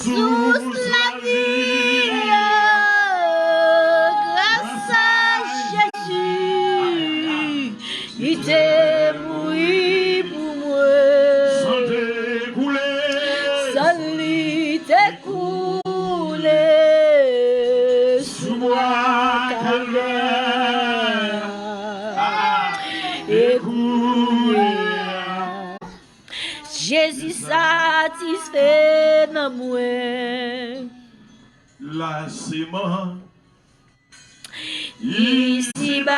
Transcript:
Sous la vie, grâce à Jésus, il t'est mouru pour moi. Sans t'écouler sous moi, Jésus satisfait dans moi. La sémence Ici-bas.